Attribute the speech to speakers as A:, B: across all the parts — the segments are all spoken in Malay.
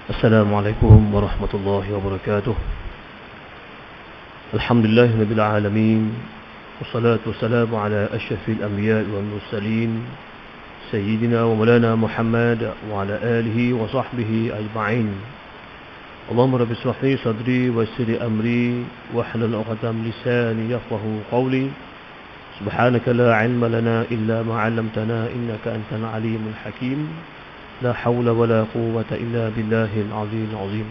A: السلام عليكم ورحمة الله وبركاته. الحمد لله رب العالمين، والصلاة والسلام على أشرف الأنبياء والمرسلين سيدنا ومولانا محمد وعلى آله وصحبه أجمعين. اللهم رب اشرح لي صدري ويسر لي أمري واحلل عقدة من لساني يفقهوا قولي. سبحانك لا علم لنا إلا ما علمتنا إنك أنت العليم الحكيم. La haula wa la quwwata illa billahil azimil azim.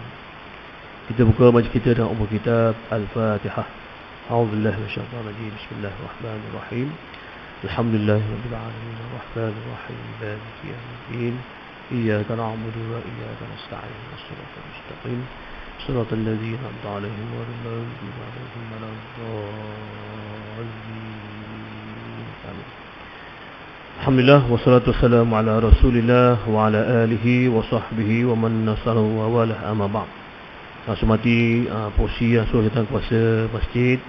A: Kita buka majlis kita dengan umur kitab Al-Fatihah. A'udzubillahi minasyaitanir rajim. Bismillahirrahmanirrahim. Alhamdulillahirabbil alamin arrahmanir rahim maliki yaumiddin. Iyyaka na'budu wa iyyaka nasta'in. Shiratal mustaqim. Shiratal ladzina an'amta 'alaihim ghairil maghdubi 'alaihim waladdallin. Amin. Alhamdulillah, wassalatu wassalamu ala rasulillah wa ala alihi wa sahbihi wa man nasalahu wa walah, amma ba'd. Hormati porsi yang sudah datang kuasa masjid,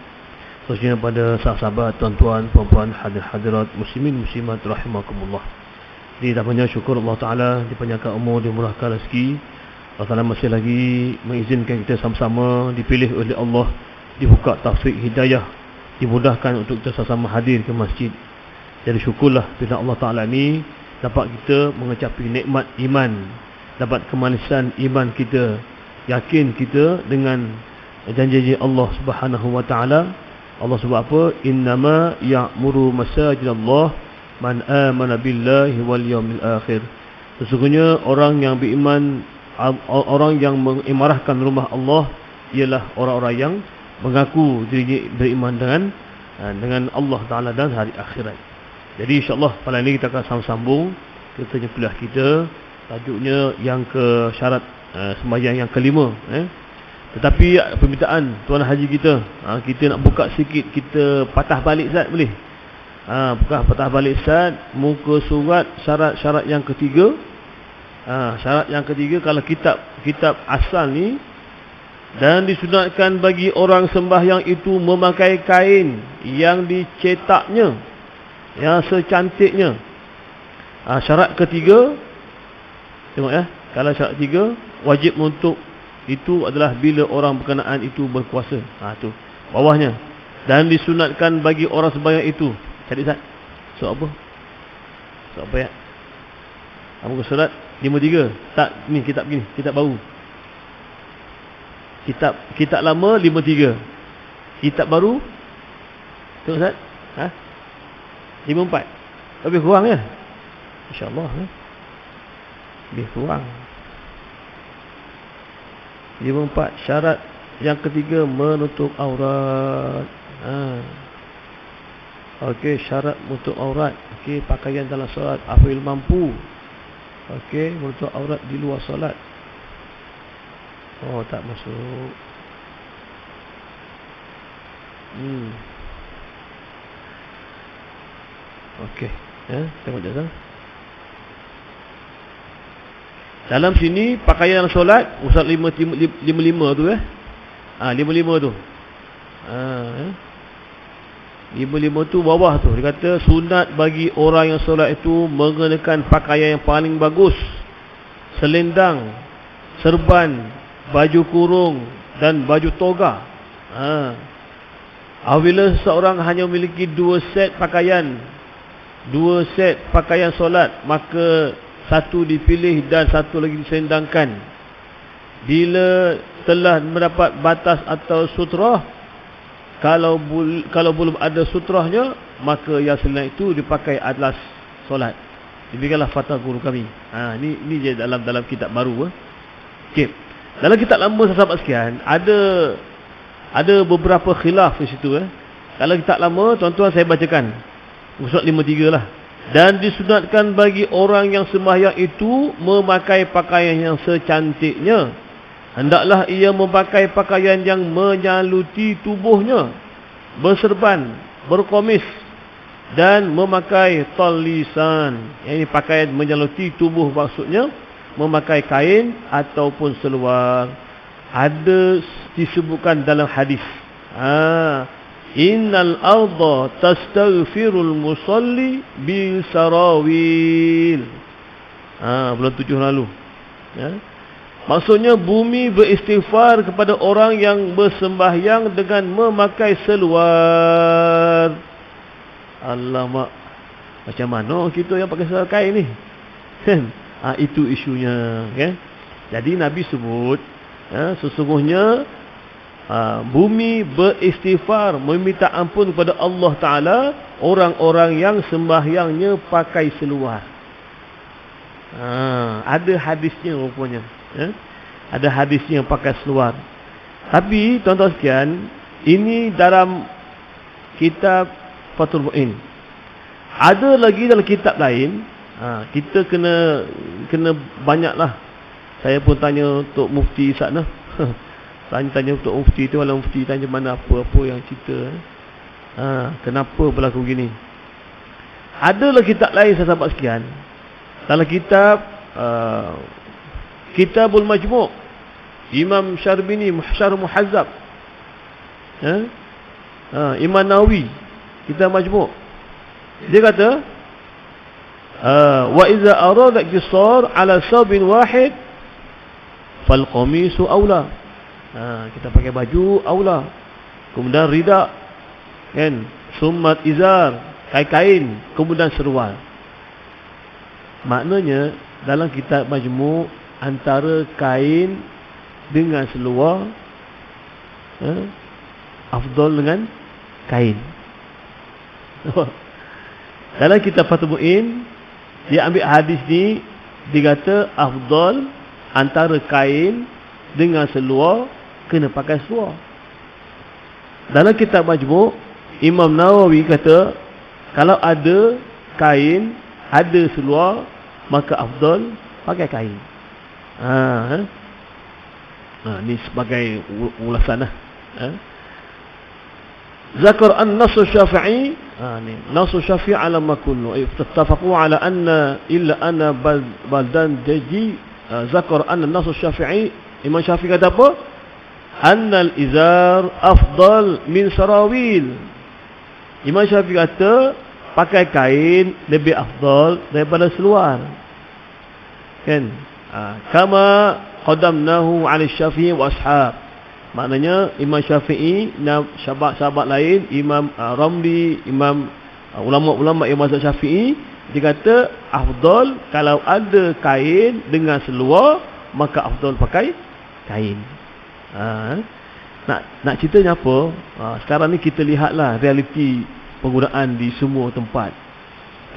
A: khususnya pada sahabat, tuan-tuan, puan-puan, hadirat muslimin muslimat rahimakumullah. Ini dah banyak syukur Allah Ta'ala, dipanjangkan umur, dimurahkan rezeki. Allah Ta'ala masih lagi mengizinkan kita sama-sama dipilih oleh Allah, dibuka taufik hidayah, dimudahkan untuk kita sama-sama hadir ke masjid. Jadi syukurlah bila Allah Ta'ala ni dapat kita mengecapi nikmat iman, dapat kemanisan iman kita, yakin kita dengan janji Allah Subhanahu Wa Ta'ala. Allah sebut apa? Innama ya'muru masajidallah man amana billahi wal yawmil akhir. Sesungguhnya orang yang beriman, orang yang mengimarahkan rumah Allah ialah orang-orang yang mengaku dirinya beriman dengan Allah Ta'ala dan hari akhirat. Jadi insyaAllah pada ini kita akan sambung kita kuliah kita, tajuknya yang ke syarat sembahyang yang kelima. Tetapi permintaan Tuan Haji kita, kita nak buka sikit, kita patah balik Ustaz boleh? Patah balik Ustaz, muka surat syarat yang ketiga. Syarat yang ketiga, kalau kitab asal ni, dan disunatkan bagi orang sembahyang itu memakai kain yang dicetaknya yang secantiknya. Syarat ketiga, tengok ya, kalau syarat ketiga, wajib untuk itu adalah bila orang berkenaan itu berkuasa. Tu bawahnya, dan disunatkan bagi orang sembahyang itu. Cari Ustaz, surat apa? Surat apa ya? Muka surat 53. Tak, ni kitab begini, kitab baru. Kitab lama 53. Kitab baru, tengok Ustaz, 54. Lebih kurang ya? InsyaAllah lebih kurang. 54. Syarat yang ketiga, menutup aurat. Okey, syarat menutup aurat. Okey, pakaian dalam solat apabila mampu. Okey, menutup aurat di luar solat. Oh, tak masuk. Okey, tengok jasa. Dalam sini pakaian solat Ustaz 55 tu 55 tu. 55 tu bawah tu dia kata sunat bagi orang yang solat itu mengenakan pakaian yang paling bagus, selendang, serban, baju kurung dan baju toga. Apabila seseorang hanya memiliki dua set pakaian solat, maka satu dipilih dan satu lagi diselendangkan. Bila telah mendapat batas atau sutrah, kalau belum ada sutrahnya, maka yang selendang itu dipakai alas solat. Demikianlah fatwa guru kami. Ni je dalam kitab baru. Okey. Dalam kitab lama sahabat sekian ada beberapa khilaf di situ. Kalau kitab lama, tuan-tuan saya bacakan. Surat 53 lah. Dan disunatkan bagi orang yang sembahyang itu memakai pakaian yang secantiknya. Hendaklah ia memakai pakaian yang menyaluti tubuhnya, berserban, berkomis dan memakai talisan. Ini pakaian menyaluti tubuh maksudnya memakai kain ataupun seluar. Ada disebutkan dalam hadis. Innal arda tastaghfirul musalli bil sarawil. Bulan 7 lalu. Maksudnya bumi beristighfar kepada orang yang bersembahyang dengan memakai seluar. Alamak, macam mana kita yang pakai seluar kain ni? Kan? Itu isunya, kan? Jadi Nabi sebut, sesungguhnya bumi beristighfar, meminta ampun kepada Allah Ta'ala orang-orang yang sembahyangnya pakai seluar. Ada hadisnya rupanya, ada hadisnya yang pakai seluar. Tapi tuan-tuan sekalian, ini dalam kitab Fathul Mu'in. Ada lagi dalam kitab lain. Kita kena banyaklah. Saya pun tanya Tok Mufti sana. Tanya Tok Mufti tu, kalau Mufti tanya mana apa yang cerita. Kenapa berlaku gini? Ada lagi kitab lain sahabat sekian. Dalam kitab Kitabul Majmu', Imam Syarbini Syarh Muhazzab, Imam Nawawi, Kitab Majmu', dia kata wa iza arada iktisar ala sabin wahid fal qamisu aula. Kita pakai baju aula, kemudian rida, kan, summat izar, kain, kemudian serual. Maknanya dalam kitab Majmu' antara kain dengan seluar afdal dengan kain. Dalam kitab Fathul Mu'in, dia ambil hadis ni, dia kata afdal antara kain dengan seluar, kena pakai seluar. Dalam kitab Majmu', Imam Nawawi kata kalau ada kain, ada seluar, maka afdal pakai kain. Ni sebagai ulasan lah. Zakar an-nass Syafi'i, ni nass Syafi'i ala ma kullu ittafaqu ala anna illa ana baldan jaji. Zakar an-nass Syafi'i, Imam Syafi'i kata apa? Anna al-izar afdal min sarawil. Imam Syafi'i kata pakai kain lebih afdal daripada seluar, kan? Kama qadamnahu 'ala Syafi'i wa ashab. Maknanya Imam Syafi'i dan sahabat-sahabat lain, Imam Ramli, Imam ulama-ulama yang mazhab Syafi'i, dia kata afdal kalau ada kain dengan seluar, maka afdal pakai kain. Nak ceritanya apa? Sekarang ni kita lihatlah realiti penggunaan di semua tempat,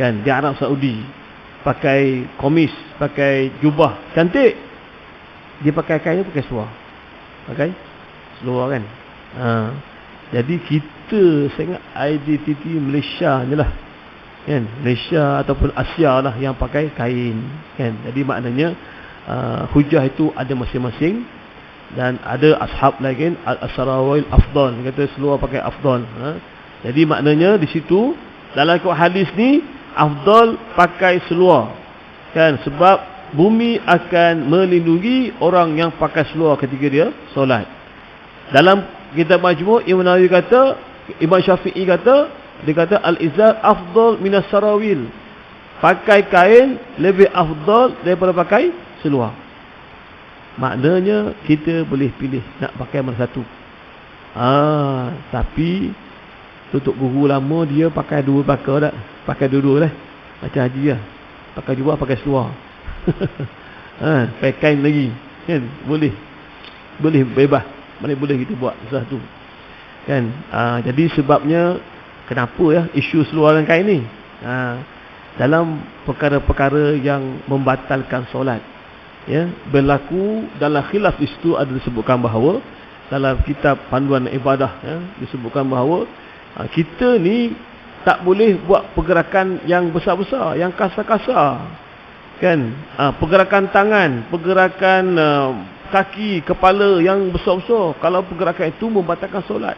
A: kan? Di Arab Saudi pakai komis, pakai jubah cantik, dia pakai kain, pakai seluar, kan? Jadi kita sangat identiti Malaysia ni lah, kan? Malaysia ataupun Asia lah yang pakai kain, kan? Jadi maknanya hujah itu ada masing-masing. Dan ada ashab lagi, al-sarawil afdal, kata seluar pakai afdal. Jadi maknanya di situ dalam hadis ni afdal pakai seluar, kan? Sebab bumi akan melindungi orang yang pakai seluar ketika dia solat. Dalam kitab Majmu', Imam Nawawi kata, Imam Syafi'i kata, dia kata al-izar afdal minas sarawil. Pakai kain lebih afdal daripada pakai seluar. Maknanya kita boleh pilih nak pakai mana satu. Tapi tutup guru lama dia pakai dua pakar dah. Pakai dua-dua lah. Macam haji lah. Pakai jubah, pakai seluar. Pakai kain lagi, kan? Boleh bebas. Mana boleh kita buat satu, kan? Jadi sebabnya kenapa ya isu seluar dan kain ni? Dalam perkara-perkara yang membatalkan solat, ya, berlaku dalam khilaf di situ ada disebutkan bahawa dalam kitab panduan ibadah, ya, disebutkan bahawa kita ni tak boleh buat pergerakan yang besar-besar, yang kasar-kasar, kan? Pergerakan tangan, pergerakan kaki, kepala yang besar-besar, kalau pergerakan itu membatalkan solat.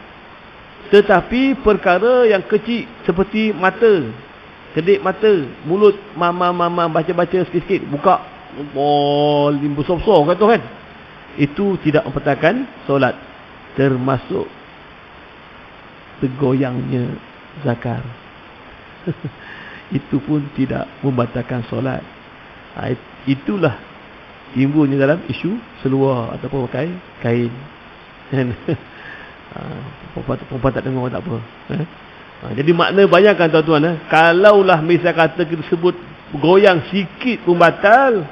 A: Tetapi perkara yang kecil seperti mata, kedip mata, mulut mama baca-baca sikit-sikit, buka besar-besar kata, kan? Itu tidak membatalkan solat, termasuk tergoyangnya zakar. Itu pun tidak membatalkan solat. Itulah timbulnya dalam isu seluar ataupun pakai kain. Kan? Perempuan tak dengar tak apa. Jadi makna bayangkan tuan-tuan, kalaulah misal kata kita sebut goyang sikit pun batal,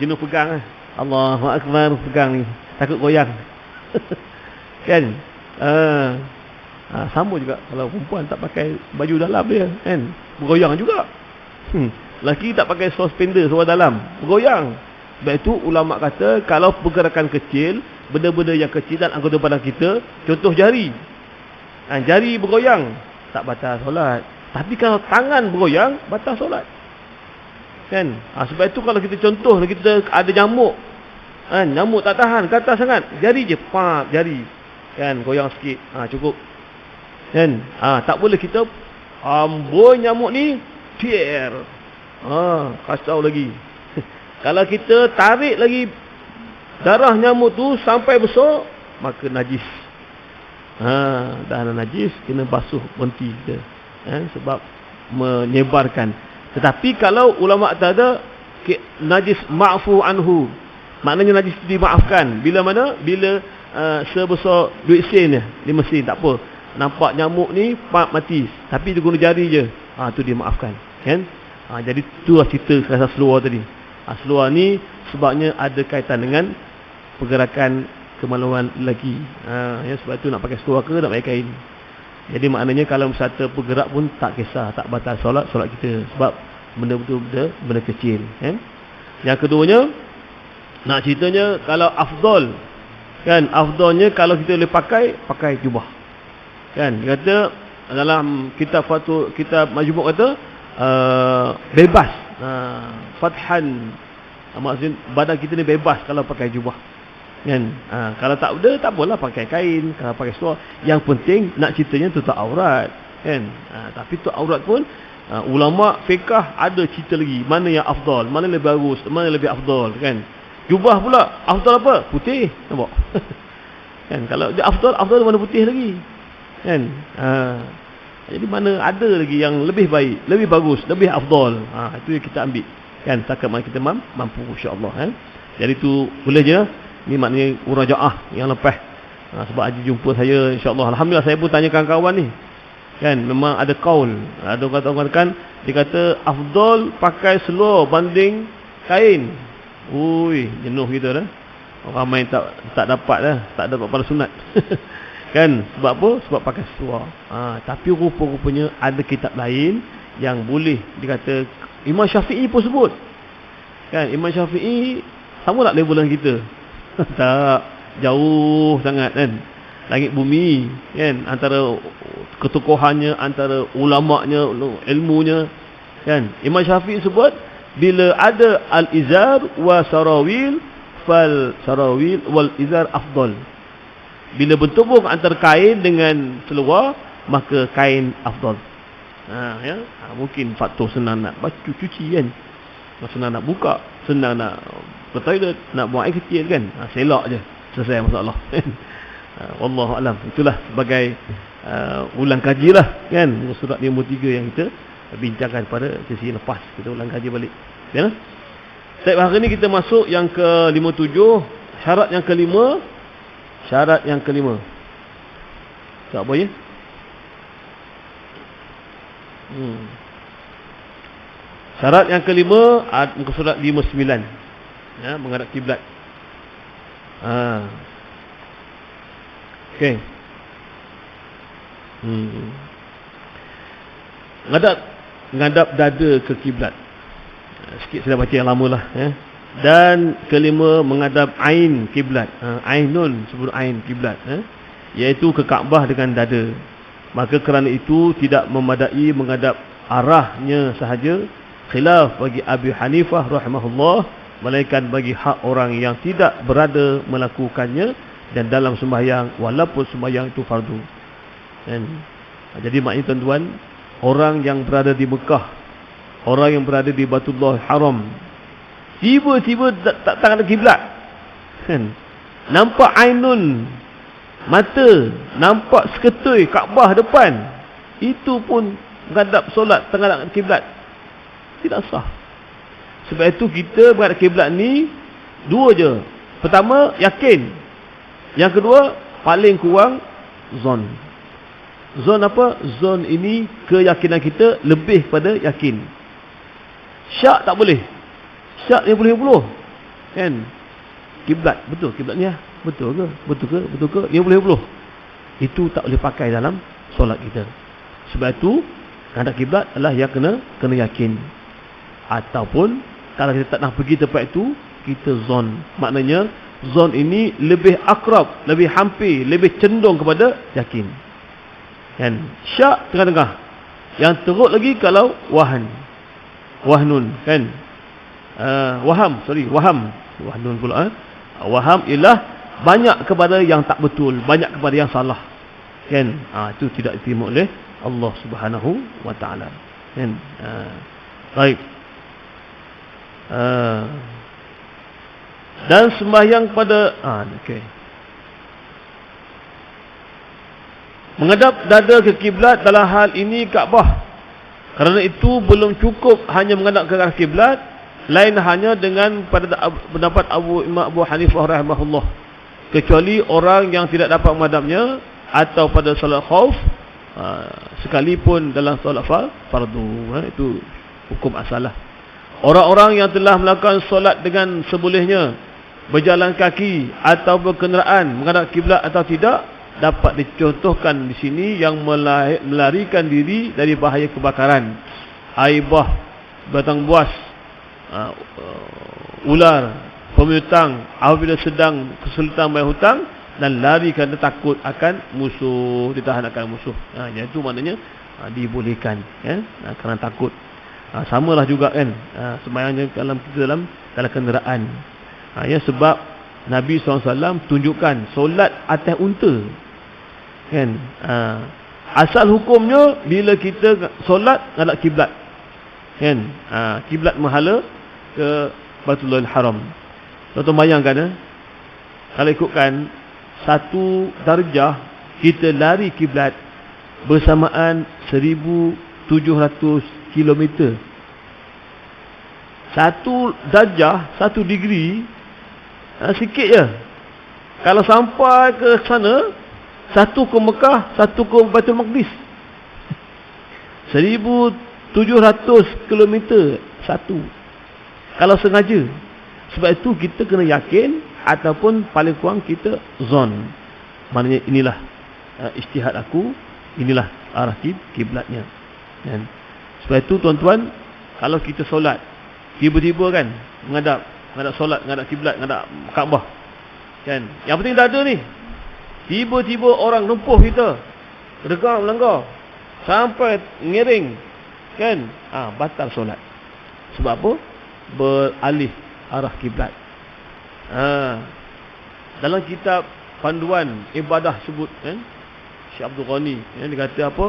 A: jenuh pegang. Allahu Akbar, pegang ni, takut goyang. Kan? Sama juga kalau perempuan tak pakai baju dalam dia, kan? Bergoyang juga. Laki tak pakai suspender seluar dalam, bergoyang. Sebab itu ulama kata kalau pergerakan kecil, benda-benda yang kecil dan anggota badan kita, contoh jari. Jari bergoyang, tak batal solat. Tapi kalau tangan bergoyang, batal solat. Kan? Sebab itu kalau kita contoh, kita ada nyamuk. Nyamuk tak tahan, gatal sangat. Jari je, jari. Kan? Goyang sikit. Cukup. Kan? Tak boleh kita amboi nyamuk ni, tier. Kacau lagi. Kalau kita tarik lagi darah nyamuk tu sampai besar, maka najis. Dah najis, kena basuh berhenti kita. Sebab menyebarkan. Tetapi kalau ulama tak ada najis ma'fu anhu, maknanya najis dimaafkan. Bila mana? Bila sebesar duit sen di mesin, tak apa. Nampak nyamuk ni mati, tapi dia guna jari je, tu dia maafkan. Kan? Jadi tu cerita kisah seluar tadi. Seluar ni sebabnya ada kaitan dengan pergerakan kemaluan lelaki. Sebab tu nak pakai seluar ke nak pakai kain. Jadi maknanya kalau misalnya bergerak pun tak kisah, tak batal solat kita. Sebab benda kecil. Yang keduanya, nak ceritanya kalau afdal, kan, afdalnya kalau kita boleh pakai jubah. Kan, dia kata dalam kitab majmu' kata bebas, fathan, maksudnya badan kita ni bebas kalau pakai jubah. Kan? Kalau tak ada, tak apalah pakai kain, kalau pakai seluar. Yang penting nak ceritanya tutup aurat. Kan? Tapi tutup aurat pun ulama fiqh ada cerita lagi, mana yang afdal, mana lebih bagus, mana lebih afdal. Kan? Jubah pula afdal apa? Putih. Nampak? Kan? Kalau dia afdal mana putih lagi. Kan? Jadi mana ada lagi yang lebih baik, lebih bagus, lebih afdal. Itu yang kita ambil. Kan? Setakat mana kita mampu, insya-Allah. Jadi tu boleh je. Ni maknanya murajaah yang lepas. Sebab Haji jumpa saya, insya-Allah. Alhamdulillah saya pun tanya kawan-kawan ni. Kan? Memang ada kaul. Ada orang katakan, dia kata afdal pakai seluar banding kain. Ui, jenuh kita dah. Orang main tak dapat dah, tak dapat pada sunat. Kan? Sebab apa? Sebab pakai seluar. Tapi rupa-rupanya ada kitab lain yang boleh, dikata Imam Syafi'i pun sebut. Kan? Imam Syafi'i sama tak level dengan kita? Tak, jauh sangat kan. Langit bumi kan, antara ketokohannya, antara ulama'nya, ilmunya. Kan? Imam Syafi'i sebut bila ada al-izar wa sarawil, fal sarawil wal izar afdal. Bila bertubung antara kain dengan seluar, maka kain afdal. Mungkin faktor senang nak cuci kan, senang nak buka, senang nak ke toilet, nak buang air kecil kan, selak je, selesai masalah. Wallahu alam. Itulah sebagai ulang kaji lah kan, surat 53 yang kita bincangkan pada sesi lepas. Kita ulang kaji balik. Ya. Baik, hari ni kita masuk yang ke-57, syarat yang kelima. Syarat yang kelima. Tak apa ya? Syarat yang kelima, muka surat 59. Ya, menghadap kiblat. Okey. Ngadap dada ke kiblat. Sikit saya baca yang lama lah. Dan kelima, menghadap ain kiblat. Ainun, sebut ain kiblat. Iaitu ke Kaabah dengan dada. Maka kerana itu tidak memadai menghadap arahnya sahaja. Khilaf bagi Abi Hanifah rahimahullah, melainkan bagi hak orang yang tidak berada melakukannya dan dalam sembahyang, walaupun sembahyang itu fardu. Jadi maknanya tuan-tuan, orang yang berada di Mekah, orang yang berada di Baitullah Haram, tiba-tiba tak ada kiblat, nampak ainun, mata, nampak seketui Kaabah depan, itu pun menghadap solat tengah kiblat, tidak sah. Sebab itu kita menghadap kiblat ni Dua je. Pertama, yakin. Yang kedua, paling kurang zon. Zon apa? Zon ini keyakinan kita lebih pada yakin. Syak tak boleh. Syak 50-50. Kan? Kiblat, betul kiblatnya. Betul ke? Betul ke? Betul ke? 50-50. Itu tak boleh pakai dalam solat kita. Sebab itu, hadap kiblat adalah yang kena yakin. Ataupun kalau kita tak nak pergi tempat itu, kita zon. Maknanya zon ini lebih akrab, lebih hampir, lebih cenderung kepada yakin. Kan? Syak tengah-tengah. Yang teruk lagi kalau wahnun, kan? Waham. Wahnun pula. Waham ialah banyak kepada yang tak betul, banyak kepada yang salah. Kan? Itu tidak diterima oleh Allah Subhanahu wa taala. Kan? Baik. Dan sembahyang pada okey. Menghadap dada ke kiblat dalam hal ini Kaabah. Kerana itu belum cukup hanya menghadap ke arah kiblat, lain hanya dengan pada pendapat Imam Abu Hanifah rahimahullah. Kecuali orang yang tidak dapat menghadapnya atau pada solat khauf, sekalipun dalam solat fardu, itu hukum asalah. Orang-orang yang telah melakukan solat dengan sebolehnya, berjalan kaki atau berkenderaan menghadap kiblat atau tidak, dapat dicontohkan di sini yang melarikan diri dari bahaya kebakaran, aibah, batang buas, ular, pemiutang apabila sedang kesulitan bayar hutang, dan lari kerana takut akan musuh, ditahan akan musuh. Itu maknanya dibolehkan, ya, kerana takut. Samalah juga kan, sembahyang dalam kenderaan. Ya, sebab Nabi SAW tunjukkan solat atas unta. Kan? Asal hukumnya bila kita solat ngadap kiblat. Kan? Kiblat mahala ke Baitullahil Haram. Tuan-tuan bayangkan, kalau ikutkan satu darjah kita lari kiblat bersamaan 1700 kilometer. Satu darjah, 1 degree, sikit je. Kalau sampai ke sana, satu ke Mekah, satu ke Baitul Maqdis. 1700 kilometer satu. Kalau sengaja. Sebab itu kita kena yakin ataupun paling kurang kita zon. Maknanya inilah ijtihad aku, inilah arah kiblatnya. Kan? Sebab itu tuan-tuan, kalau kita solat, tiba-tiba kan menghadap solat, menghadap kiblat, menghadap Kaabah. Kan? Yang penting dah ada ni. Tiba-tiba orang lumpuh kita, regang melanggar sampai ngiring, kan? Batal solat. Sebab apa? Beralih arah kiblat. Dalam kitab panduan ibadah sebut, kan, Syekh Abdul Ghani, dia kata apa?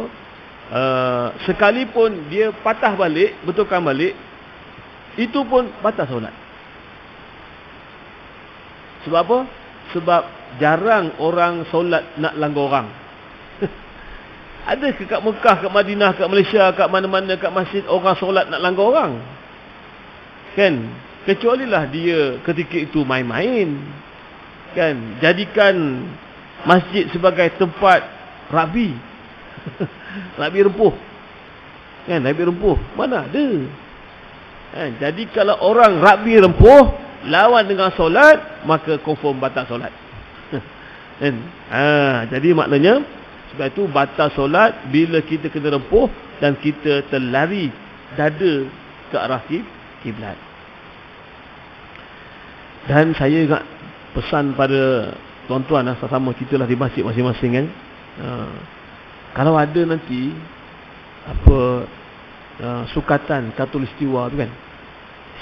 A: Sekalipun dia patah balik, betulkan balik, itu pun batal solat. Sebab apa? Sebab jarang orang solat nak langgar orang. Ada ke kat Mekah, kat Madinah, kat Malaysia, kat mana-mana, kat masjid orang solat nak langgar orang? Kan? Kecualilah dia ketika itu main-main. Kan? Jadikan masjid sebagai tempat rugby. Rugby rempuh. Kan? Rugby rempuh. Mana ada? Kan? Jadi kalau orang rugby rempuh lawan dengan solat, maka confirm batal solat. Kan? Jadi maknanya sebab itu batal solat bila kita kena rempuh dan kita terlari dada ke arah kiblat. Dan saya ingat pesan pada tuan-tuan, sama kita lah di masjid masing-masing, kan. Kalau ada nanti sukatan Khatulistiwa tu, kan,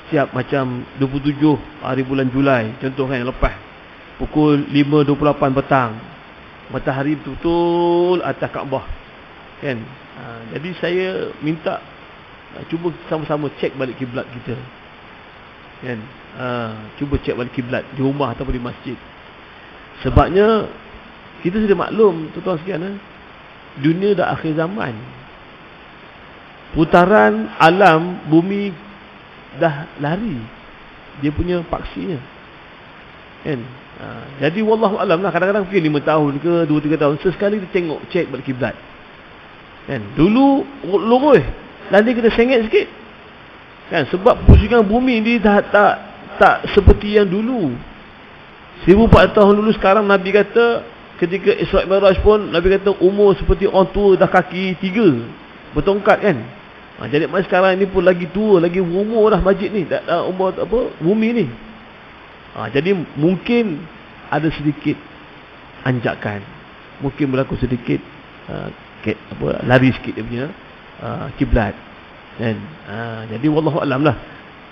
A: setiap macam 27 hari bulan Julai, contoh kan, lepas pukul 5.28 petang, matahari betul atas Kaabah, kan. Jadi saya minta cuba sama-sama cek balik kiblat kita, kan. Cuba cek balik kiblat di rumah ataupun di masjid. Sebabnya kita sudah maklum, tuan-tuan sekalian, dunia dah akhir zaman. Putaran alam bumi dah lari dia punya paksinya. Kan? Jadi wallahu alam lah, kadang-kadang mungkin 5 tahun ke 2-3 tahun sesekali dia tengok cek balik kiblat. Kan? Dulu lurus, nanti kita sengit sikit. Kan? Sebab pusingan bumi ni tak seperti yang dulu. 1400 tahun dulu, sekarang Nabi kata ketika Isra' Mi'raj pun Nabi kata umur seperti orang tua dah kaki 3 bertongkat kan. Jadi masa sekarang ini pun lagi tua, lagi umur dah masjid ni, umur bumi ni. Jadi mungkin ada sedikit anjakan, mungkin berlaku sedikit lari sikit dia punya kiblat kan. Jadi wallahu alam lah.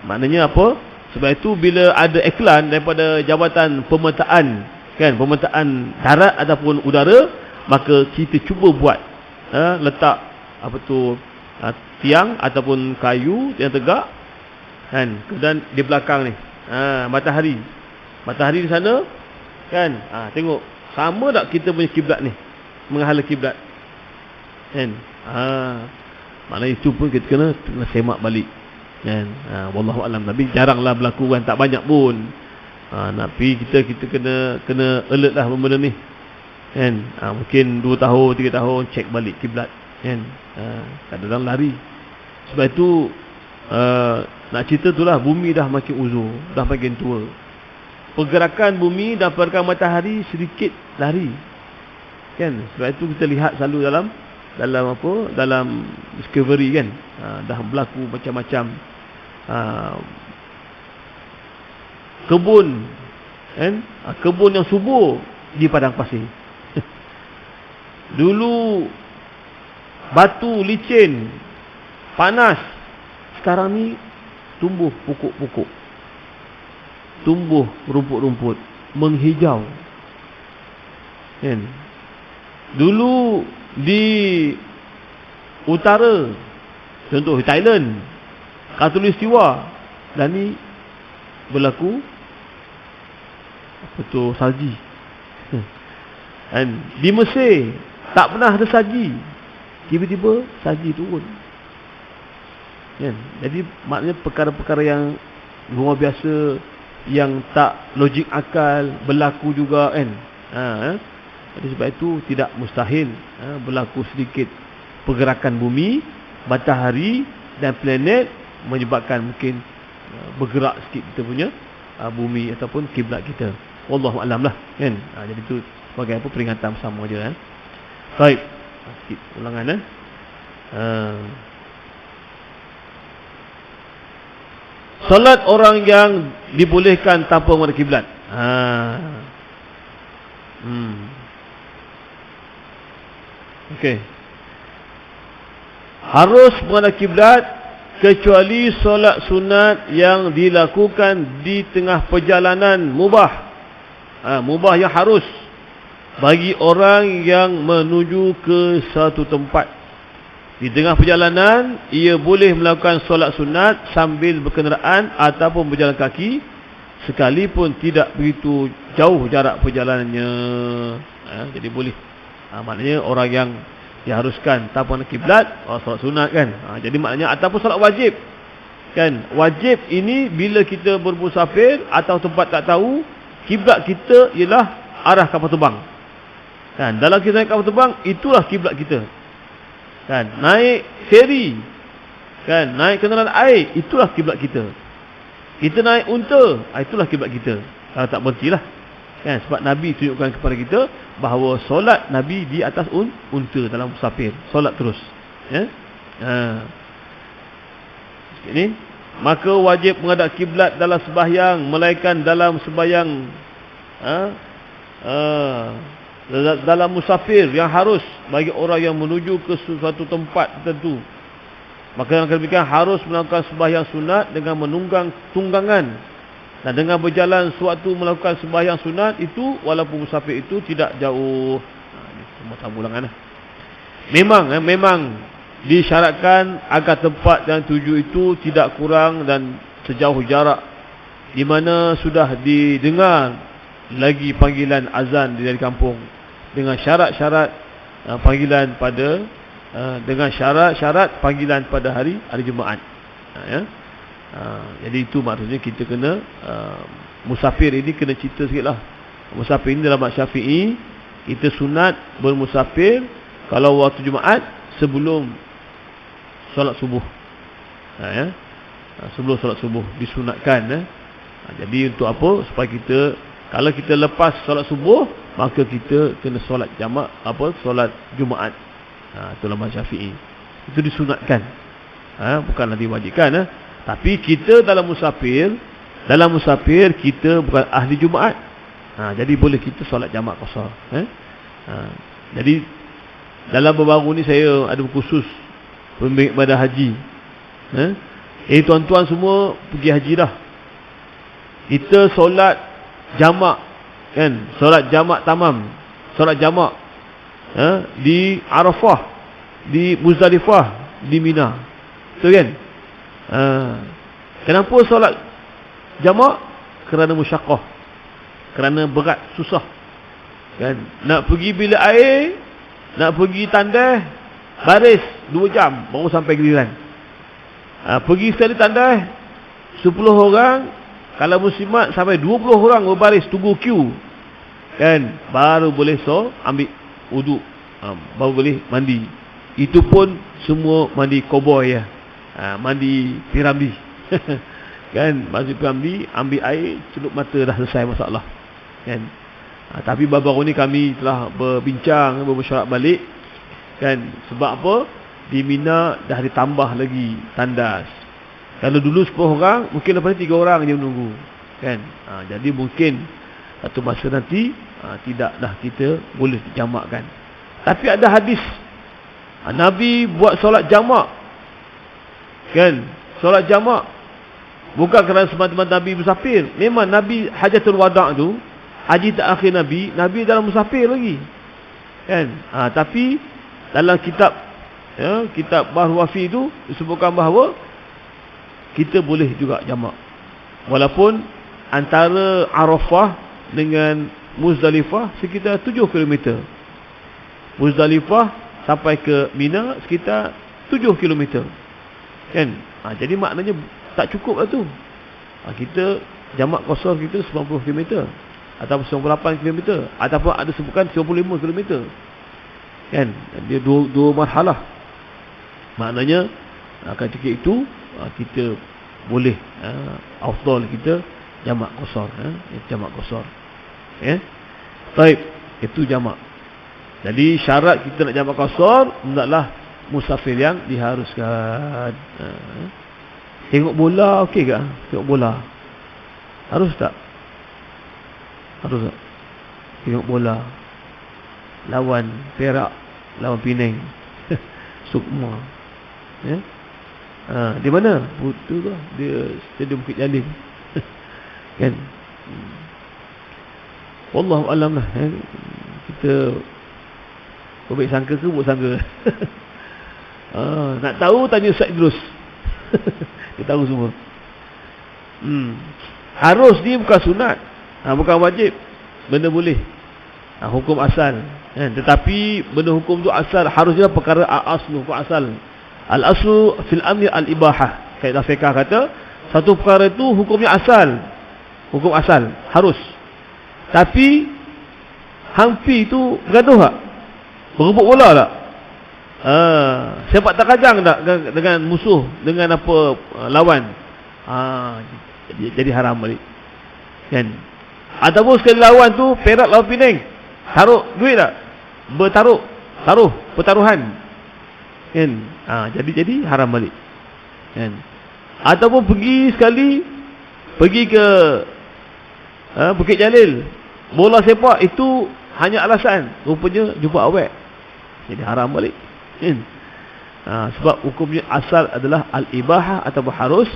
A: Maknanya apa? Sebab itu bila ada iklan daripada Jabatan Pemetaan kan, pemetaan darat ataupun udara, maka kita cuba buat letak tiang ataupun kayu yang tegak kan, dan di belakang ni matahari di sana kan. Tengok sama tak kita punya kiblat ni, menghala kiblat kan. Maknanya itu pun kita kena semak balik kan. Wallahu alam. Nabi jaranglah berlaku kan, tak banyak pun. Nabi kita kena alert lah benda ni kan. Mungkin 2 tahun 3 tahun cek balik kiblat kan. Kadang-kadang lari. Sebab itu nak cerita tu lah, bumi dah makin uzur, dah makin tua. Pergerakan bumi dan pergerakan matahari sedikit lari kan. Sebab itu kita lihat selalu dalam Discovery kan, dah berlaku macam-macam kebun kan, kebun yang subur di padang pasir. Dulu batu licin, panas, sekarang ni tumbuh pokok-pokok, tumbuh rumput-rumput, menghijau kan. Dulu di utara, contoh Thailand, khatulistiwa, dan ni berlaku salji kan. Di Mesir tak pernah ada salji, tiba-tiba salji turun kan. Jadi maknanya perkara-perkara yang luar biasa, yang tak logik akal berlaku juga kan. Jadi sebab itu tidak mustahil berlaku sedikit pergerakan bumi, matahari dan planet, menyebabkan mungkin bergerak sikit kita punya bumi ataupun kiblat kita. Wallahu alam lah kan. Jadi itu sebagai apa, peringatan bersama je kan. Baik, sikit ulangan solat orang yang dibolehkan tanpa menghadap kiblat. Okey. Harus menghadap kiblat kecuali solat sunat yang dilakukan di tengah perjalanan mubah. Mubah yang harus bagi orang yang menuju ke satu tempat. Di tengah perjalanan ia boleh melakukan solat sunat sambil berkenderaan ataupun berjalan kaki, sekalipun tidak begitu jauh jarak perjalanannya. Jadi boleh. Maknanya orang yang diharuskan tanpa kiblat, solat sunat kan. Jadi maknanya ataupun solat wajib kan. Wajib ini bila kita bermusafir atau tempat tak tahu, kiblat kita ialah arah kapal terbang kan. Dalam kita naik kapal terbang, itulah kiblat kita kan. Naik feri kan, naik kenderaan air, itulah kiblat kita. Kita naik unta, itulah kiblat kita. Kalau tak berhentilah kan. Sebab Nabi tunjukkan kepada kita bahawa solat Nabi di atas unta dalam musafir, solat terus ya. Ini maka wajib menghadap kiblat dalam sembahyang, melainkan dalam sembahyang dalam musafir yang harus bagi orang yang menuju ke suatu tempat tertentu. Maka yang demikian harus melakukan sembahyang sunat dengan menunggang tunggangan, dan dengan berjalan suatu melakukan sembahyang sunat itu walaupun musafir itu tidak jauh. Semua sama ulangan. Memang disyaratkan agar tempat yang tuju itu tidak kurang dan sejauh jarak di mana sudah didengar lagi panggilan azan dari kampung, dengan syarat-syarat panggilan pada dengan syarat-syarat panggilan pada hari Jumaat. Jadi itu maksudnya kita kena musafir ini kena cerita sikit lah. Musafir ini dalam mazhab Syafi'i, kita sunat bermusafir kalau waktu Jumaat sebelum solat subuh. Sebelum solat subuh disunatkan. Jadi untuk apa? Supaya kita, kalau kita lepas solat subuh, maka kita kena solat jamak, solat Jumaat. Itulah mazhab Syafi'i. Itu disunatkan. Bukanlah diwajibkan. Tapi kita dalam musafir kita bukan ahli Jumaat. Jadi boleh kita solat jamak qasar. Jadi dalam baru ni saya ada khusus pembimbing ibadah haji. Tuan-tuan semua pergi haji dah. Kita solat jamak, kan? Solat jamak tamam. Solat jamak di Arafah, di Muzdalifah, di Mina. Betul kan? Kenapa solat jamak? Kerana musyaqqah, kerana berat, susah, kan? Nak pergi bilik air, nak pergi tandas, baris 2 jam baru sampai giliran. Pergi sekali tandas 10 orang, kalau muslimat sampai 20 orang berbaris tunggu queue, kan? Baru boleh ambil wuduk, baru boleh mandi. Itu pun semua mandi koboi mandi piramidi. Kan, masuk piramidi, ambil air, celup mata, dah selesai masalah, kan? Tapi baru-baru ni kami telah berbincang, bersyarat balik, kan? Sebab apa? Di Mina dah ditambah lagi tandas. Kalau dulu 10 orang, mungkin lepas ni 3 orang je menunggu, kan? Jadi mungkin satu masa nanti tidak dah kita boleh jamakkan. Tapi ada hadis Nabi buat solat jamak, kan? Solat jamak bukan kerana semata-mata Nabi musafir. Memang Nabi hajatul wada' tu, haji terakhir Nabi dalam musafir lagi, kan? Tapi dalam kitab kitab Bahrul Wafi itu disebutkan bahawa kita boleh juga jamak, walaupun antara Arafah dengan Muzdalifah sekitar 7 km. Muzdalifah sampai ke Mina sekitar 7 km, kan? Jadi maknanya tak cukup lah tu. Kita jamak qasar kita 90 km ataupun 98 km, ataupun ada sebutkan 95 km, kan? Dia dua marhalah. Maknanya ketika itu kita boleh afdal kita jamak qasar, jamak qasar. Baik, itu jamak. Jadi syarat kita nak jamak qasar, hendaklah musafir yang diharuskan. Tengok bola okey ke? Tengok bola harus tak? Harus tak? Tengok bola lawan Perak, lawan Penang, Sukma, di mana? Betul lah, dia Stadium Bukit Jalil. Kan? Wallahu alam lah, kita baik sangka ke buat sangka. Nak tahu tanya Ustaz Idrus. Dia tahu semua. Harus ni bukan sunat, bukan wajib. Benda boleh, hukum asal, kan? Tetapi benda hukum tu asal, harusnya perkara al-aslu, hukum asal. Al-aslu fil amri al-ibahah. Kaedah fiqh kata satu perkara itu hukumnya asal, hukum asal, harus. Tapi hampi tu bergaduh tak? Berebut bola tak? Sepak terkajang tak dengan musuh, dengan apa lawan? Jadi haram balik, kan? Ataupun sekali lawan tu Perak lawan Penang, taruh duit tak? Taruh pertaruhan, kan? Jadi haram balik, kan? Ataupun pergi ke Bukit Jalil, bola sepak itu hanya alasan, rupanya jumpa awet, jadi haram balik, kan? Sebab hukumnya asal adalah al-ibahah ataupun harus,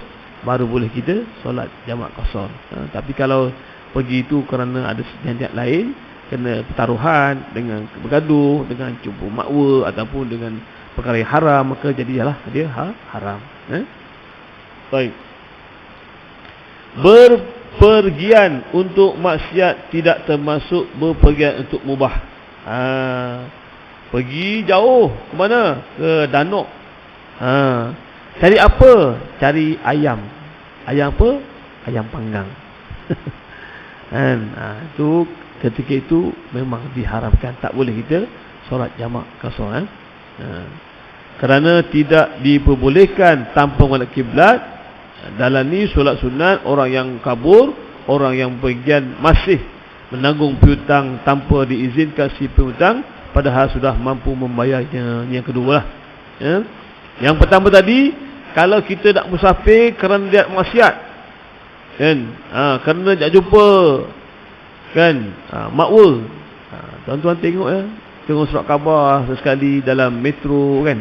A: baru boleh kita solat jamak qasar. Tapi kalau pergi itu kerana ada niat lain, kena pertaruhan, dengan bergaduh, dengan jumpa makwa ataupun dengan perkara yang haram, maka jadilah dia haram. Baik. Berpergian untuk maksiat tidak termasuk berpergian untuk mubah. Pergi jauh ke mana? Ke Danok. Cari apa? Cari ayam. Ayam apa? Ayam panggang. Kan? Itu ketika itu memang diharamkan, tak boleh kita solat jamak qasar. Kerana tidak diperbolehkan tanpa menghadap kiblat. Dalam ni solat sunat orang yang kabur, orang yang bagian masih menanggung piutang tanpa diizinkan si piutang, padahal sudah mampu membayarnya. Yang kedua lah. Yang pertama tadi, kalau kita nak musafir kerana dia maksiat, kan? Kerana tak jumpa, kan? Makwa. Tuan-tuan tengok tengok surat khabar sesekali dalam metro, kan?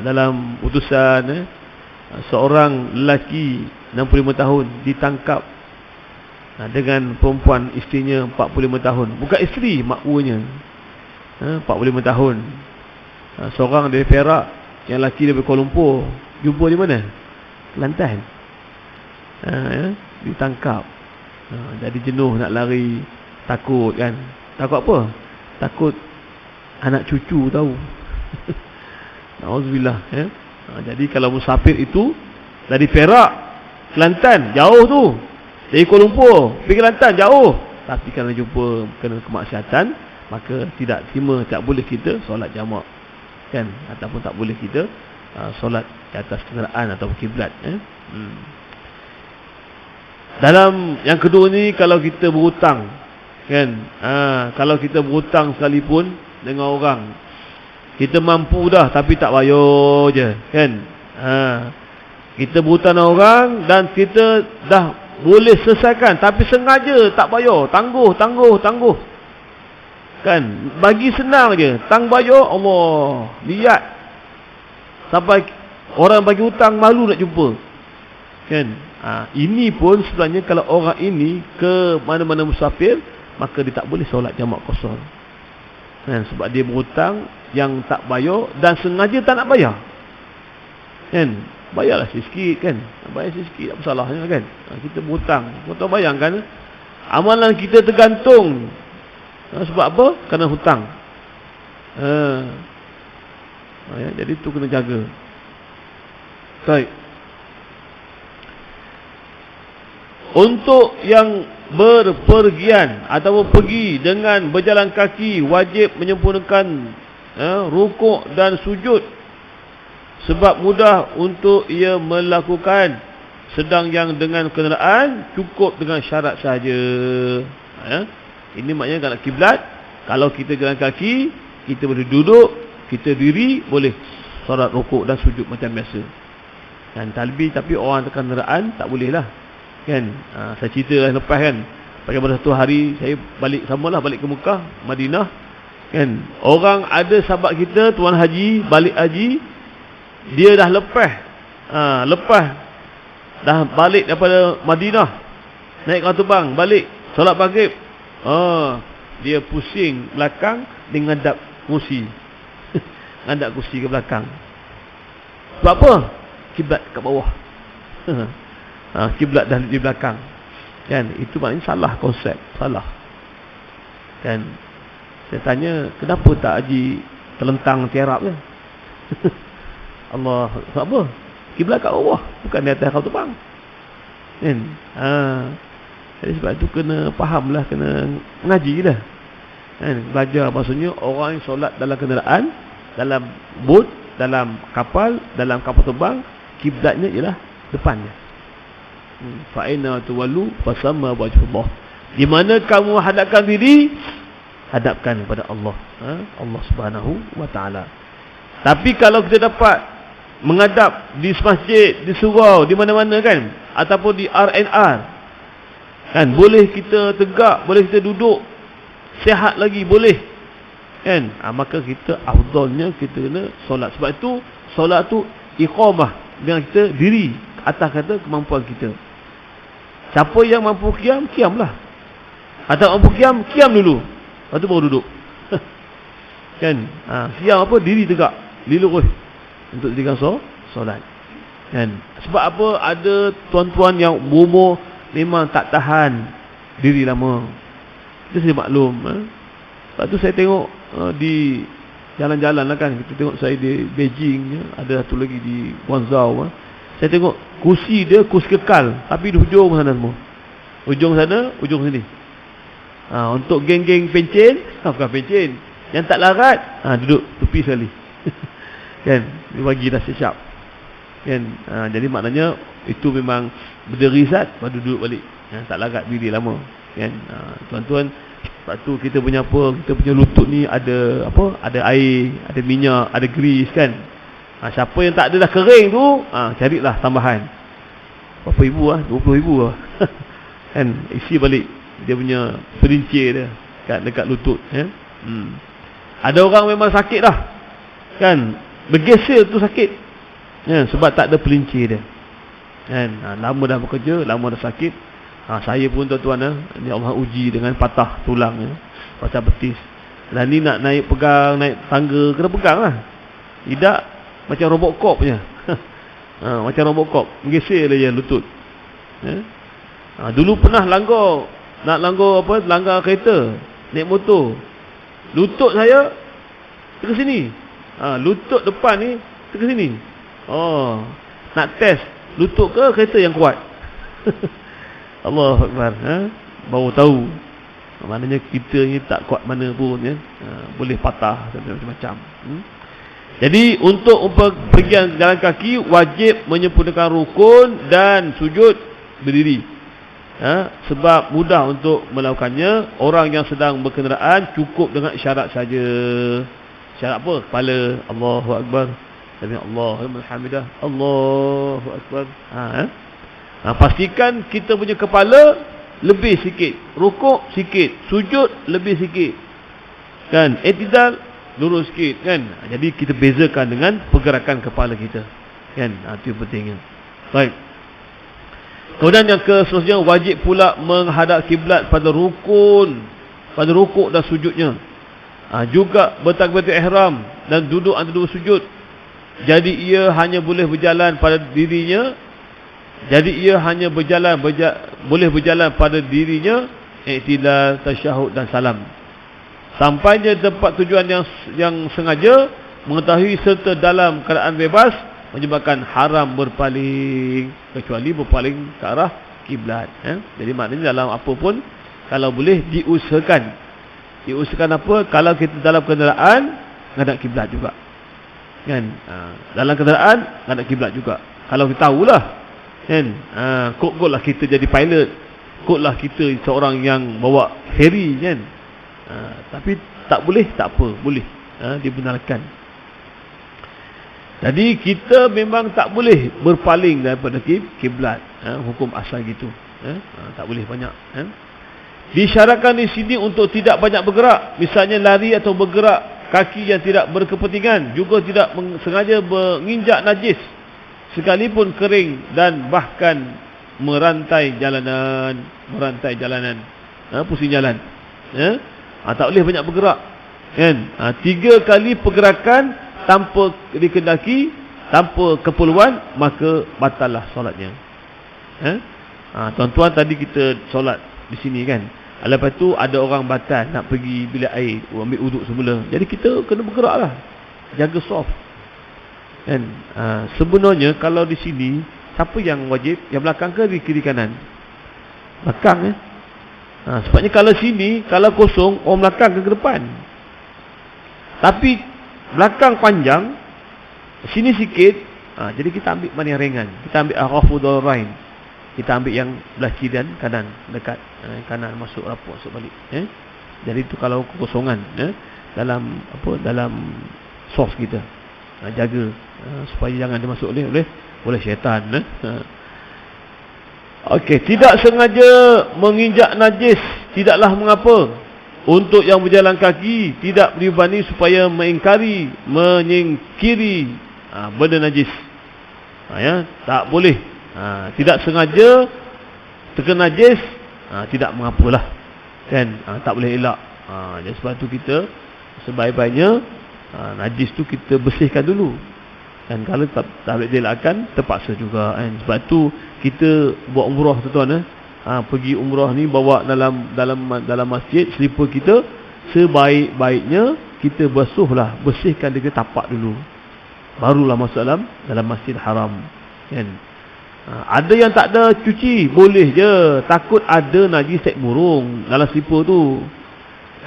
A: Dalam utusan, seorang lelaki 65 tahun ditangkap dengan perempuan isterinya 45 tahun. Bukan isteri, makwanya. 45 tahun. Seorang dari Perak, yang lelaki dari Kuala Lumpur. Jumpa di mana? Kelantan. Ditangkap. Jadi jenuh nak lari. Takut, kan? Takut apa? Takut anak cucu tahu. Nauzubillah. Jadi kalau musafir itu dari Perak, Kelantan, jauh tu. Dari Kuala Lumpur pergi Kelantan, jauh. Tapi kerana jumpa kena kemaksiatan, maka tidak terima, tak boleh kita solat jamak, kan? Ataupun tak boleh kita solat di atas kenderaan atau kiblat. Dalam yang kedua ni, kalau kita berhutang, kan? Kalau kita berhutang sekalipun dengan orang, kita mampu dah tapi tak bayar je, kan? Kita berhutang dengan orang dan kita dah boleh selesaikan tapi sengaja tak bayar, tangguh, kan? Bagi senang je, tang bayar, Allah, lihat sampai orang bagi hutang malu nak jumpa, kan? Ini pun sebenarnya kalau orang ini ke mana-mana musafir, maka dia tak boleh solat jamak qasar, kan? Sebab dia berhutang yang tak bayar dan sengaja tak nak bayar, kan? Bayarlah sikit, kan? Bayar sikit, tak masalahnya, kan? Kita berhutang. Kau bayangkan, amalan kita tergantung. Sebab apa? Kerana hutang. Jadi tu kena jaga. Baik. Untuk yang berpergian ataupun pergi dengan berjalan kaki, wajib menyempurnakan rukuk dan sujud, sebab mudah untuk ia melakukan. Sedang yang dengan kenderaan cukup dengan syarat saja. Ini maknanya kalau kiblat, kalau kita jalan kaki, kita boleh duduk, kita diri, boleh solat rukuk dan sujud macam biasa. Dan tapi orang kenderaan tak boleh lah, kan? Saya cerita lah lepas, kan? Pada satu hari saya balik, samalah balik ke Mekah, Madinah, kan? Orang ada sahabat kita, tuan haji, balik haji, dia dah lepas dah balik daripada Madinah, naik kapal terbang balik solat maghrib, dia pusing belakang, dia ngadap kursi ngadap kursi ke belakang. Sebab apa? Kiblat kat bawah. Kiblat dah di belakang, kan? Itu maknanya salah konsep, salah, kan? Saya tanya, kenapa tak haji terlentang tiarap je? Allah, sebab apa? Kiblat kat bawah, bukan di atas kapal terbang, kan? Jadi sebab itu kena fahamlah, kena mengaji lah, kan? Belajar, maksudnya orang yang solat dalam kenderaan, dalam bot, dalam kapal terbang, kiblatnya ialah depannya. Fa inna tuwallu fasamma wajhullah. Di mana kamu hadapkan diri, hadapkan kepada Allah, Allah Subhanahu wa taala. Tapi kalau kita dapat menghadap di masjid, di surau, di mana-mana, kan? Ataupun di RNR, kan? Boleh kita tegak, boleh kita duduk, sihat lagi, boleh, kan? Maka kita afdalnya kita kena solat. Sebab itu solat tu iqamah, dengan kita diri atas kata kemampuan kita. Siapa yang mampu qiyam, qiyamlah. Atau mampu qiyam, qiyam dulu, lepas tu baru duduk. Kan? Qiyam apa? Diri tegak, diri lurus untuk dirikan solat, kan? Sebab apa? Ada tuan-tuan yang berumur memang tak tahan diri lama. Itu saya maklum. Sebab tu saya tengok di jalan-jalan lah, kan? Kita tengok saya di Beijing, ada satu lagi di Guangzhou. Saya tengok kursi dia kursi kekal, tapi di hujung sana semua. Ujung sana, ujung sini. Untuk geng-geng pencen, bukan pencen, yang tak larat, duduk tepi sekali. Kan, dia bagi dah siap. Kan, jadi maknanya itu memang berdiri zat, baru duduk balik. Tak larat berdiri lama. Kan, tuan-tuan, sebab tu kita punya kita punya lutut ni ada ada air, ada minyak, ada grease kan. Siapa yang tak ada dah kering tu, carilah tambahan. Berapa ribu 20,000 lah. Kan, isi balik dia punya pelincir dia dekat lutut ya. Ada orang memang sakit dah. Kan, bergeser tu sakit. Ya, sebab tak ada pelincir dia. Kan, lama dah bekerja, lama dah sakit. Saya pun tuan-tuan ni Allah uji dengan patah tulang ya, patah betis. Dan ni nak naik tangga kena pegang lah. Tidak macam Robocop punya. Macam Robocop, bergeser je lutut. Ya. Dulu pernah langgar kereta, naik motor. Lutut saya ke sini. Lutut depan ni ke sini. Nak test lutut ke kereta yang kuat. Allahu Akbar. Baru tahu. Maknanya kita ni tak kuat mana pun ya. Boleh patah macam-macam. Jadi untuk pergian jalan kaki wajib menyempurnakan rukun dan sujud berdiri. Sebab mudah untuk melakukannya. Orang yang sedang berkenderaan cukup dengan isyarat saja. Isyarat apa? Kepala. Allahu Akbar. Alhamdulillah. Allahu Akbar. Pastikan kita punya kepala lebih sikit, rukuk sikit, sujud lebih sikit. Kan? I'tidal lurus sikit kan. Jadi kita bezakan dengan pergerakan kepala kita. Kan? Itu pentingnya. Baik. Kemudian yang seterusnya wajib pula menghadap kiblat pada rukuk dan sujudnya. Juga bertakbiratul ihram dan duduk antara dua sujud. Jadi ia hanya boleh berjalan pada dirinya. Boleh berjalan pada dirinya i'tidal, tasyahud dan salam. Sampainya tempat tujuan yang sengaja mengetahui serta dalam keadaan bebas menyebabkan haram berpaling, kecuali berpaling ke arah kiblat. Jadi maknanya dalam apa pun kalau boleh diusahakan. Diusahakan apa? Kalau kita dalam kenderaan ngadap kiblat juga. Kan? Dalam kenderaan ngadap kiblat juga. Kalau kita tahulah. Kan? Kot-kot lah kita jadi pilot. Kot lah kita seorang yang bawa ferry kan. Tapi tak boleh, tak apa, boleh. Dibenarkan. Jadi kita memang tak boleh berpaling daripada kiblat. Hukum asal gitu. Tak boleh banyak. Disyaratkan di sini untuk tidak banyak bergerak. Misalnya lari atau bergerak kaki yang tidak berkepentingan. Juga tidak sengaja menginjak najis. Sekalipun kering dan bahkan merantai jalanan. Pusing jalan. Tak boleh banyak bergerak. Kan? 3 kali pergerakan tanpa dikendaki, tanpa keperluan, maka batallah solatnya. Tuan-tuan tadi kita solat di sini kan. Lepas tu ada orang batal nak pergi bilik air, ambil uduk semula. Jadi kita kena bergeraklah. Jaga soft. Kan? Sebenarnya kalau di sini siapa yang wajib? Yang belakang ke di kiri kanan? Belakang sebabnya kalau sini, kalau kosong, orang belakang ke depan. Tapi belakang panjang, sini sikit, jadi kita ambil mana yang ringan. Kita ambil ar-rafudul rain. Kita ambil yang belah kiri dan kanan, dekat kanan masuk rapor, masuk balik. Jadi itu kalau kekosongan dalam soft kita. Jaga supaya jangan dimasuk oleh syaitan. Okey, tidak sengaja menginjak najis tidaklah mengapa. Untuk yang berjalan kaki tidak dibani supaya menyingkiri benda najis. Tak boleh. Tidak sengaja terkena najis, tidak mengapalah. Kan? Tak boleh elak. Jadi sebab tu kita sebaik-baiknya najis tu kita bersihkan dulu. Dan kalau tak boleh dielakkan, terpaksa juga. Sebab tu kita buat umrah tuan-tuan. Pergi umrah ni bawa dalam masjid selipar kita, sebaik-baiknya kita bersihkan dia tapak dulu, barulah masuk dalam masjid haram kan. Ada yang tak ada cuci, boleh je. Takut ada najis taik burung dalam slipper tu.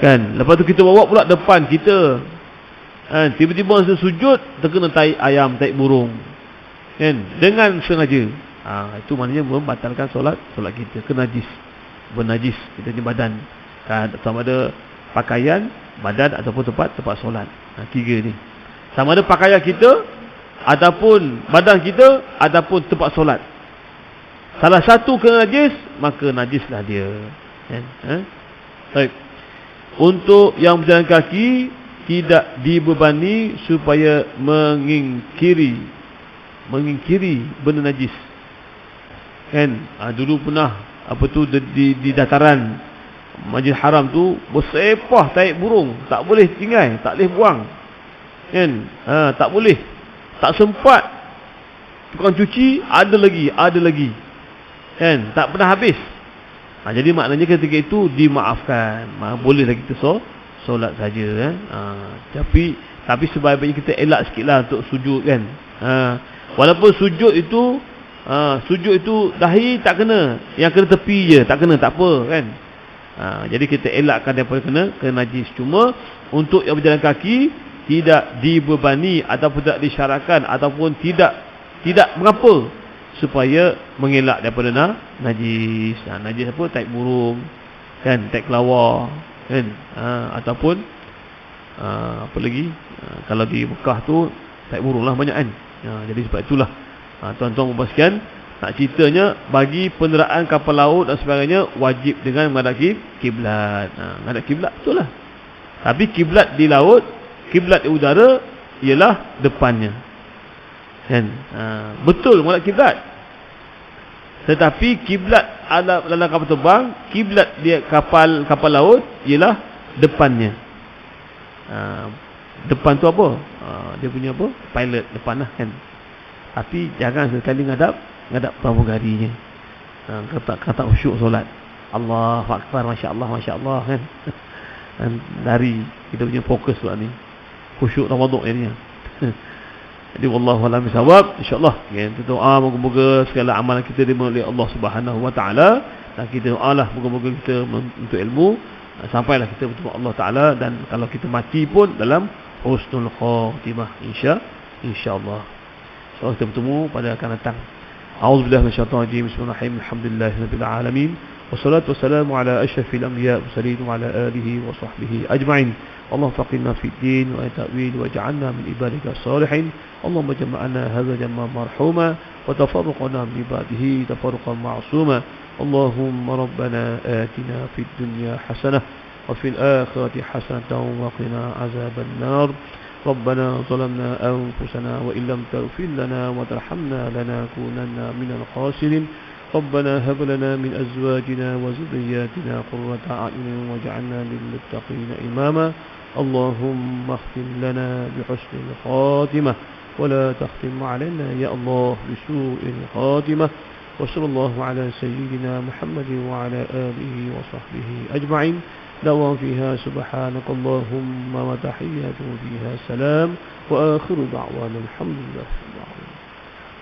A: Kan? Lepas tu kita bawa pula depan kita. Kan? Tiba-tiba masa sujud terkena tai ayam, taik burung. Kan? Dengan sengaja. Itu maknanya membatalkan solat kita. Kenajis. Bernajis kita punya badan. Sama ada pakaian, badan ataupun tempat solat. 3 ni. Sama ada pakaian kita ataupun badan kita ataupun tempat solat. Salah satu kena najis, maka najislah dia. Baik. Untuk yang berjalan kaki tidak dibebani supaya mengingkiri benda najis. Kan? Dulu pernah di dataran Masjid Haram tu bersepah taik burung, tak boleh tinggal, tak boleh buang. Kan? Tak boleh. Tak sempat. Tukang cuci ada lagi. Kan? Tak pernah habis. Jadi maknanya ketika itu dimaafkan. Bolehlah kita solat saja, kan? Tapi sebaik-baiknya kita elak sikitlah untuk sujud, kan? Walaupun sujud itu dahi tak kena, yang kena tepi je, tak kena, tak apa, kan? Jadi kita elakkan daripada kena najis. Cuma untuk yang berjalan kaki tidak dibebani ataupun tidak disyaratkan ataupun tidak mengapa supaya mengelak daripada najis. Najis apa? Taik burung, kan? Taik kelawar, kan? Ataupun apa lagi? Kalau di Mekah tu taik burung lah banyak, kan? Jadi sebab itulah tuan-tuan membahaskan, nak ceritanya bagi peneraan kapal laut dan sebagainya wajib dengan menghadap kiblat. Menghadap kiblat betul lah. Tapi kiblat di laut, kiblat di udara ialah depannya. Kan? Betul menghadap kiblat. Tetapi kiblat dalam kapal terbang, kiblat dia kapal laut ialah depannya. Depan tu apa? Dia punya apa? Pilot depan lah, kan? Tapi jangan sekali ngadap pramugarinya. Kata khusyuk solat. Allahu Akbar, masya-Allah, kan? Dari kita punya fokus pula ni. Khusyuk tawaduk jadinya. Jadi wallahu a'lam bissawab. Insya-Allah kita doa moga-moga segala amalan kita diterima oleh Allah Subhanahu wa taala, dan kita doalah moga-moga kita untuk ilmu sampailah kita bertemu Allah taala, dan kalau kita mati pun dalam husnul khatimah insya-Allah. So kita bertemu pada akan datang. A'udzubillahi minasyaitonir rajim. Bismillahirrahmanirrahim. Alhamdulillahirabbil alamin. Wassalatu wassalamu ala asyrafil anbiya'i wal mursalin wa ala alihi wa sahbihi ajma'in. اللهم فقهنا في الدين والتأويل واجعلنا من عبادك الصالحين. اللهم جمعنا هذا جمعا مرحوما وتفرقنا من عباده تفرقا معصوما. اللهم ربنا آتنا في الدنيا حسنة وفي الآخرة حسنة وقنا عذاب النار. ربنا ظلمنا أنفسنا وإن لم تغفر لنا وترحمنا لنكونن من الخاسرين. ربنا هب لنا من أزواجنا وذرياتنا قرة أعين واجعلنا للمتقين إماما. اللهم اختم لنا بحسن الخاتمة ولا تختم علينا يا الله بسوء الخاتمة. وصلى الله على سيدنا محمد وعلى آله وصحبه أجمعين. دعوة فيها سبحانك اللهم وتحية فيها سلام وآخر دعوانا الحمد لله رب العالمين.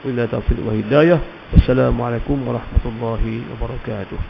A: وإلى توفيق وهداية. والسلام عليكم ورحمة الله وبركاته.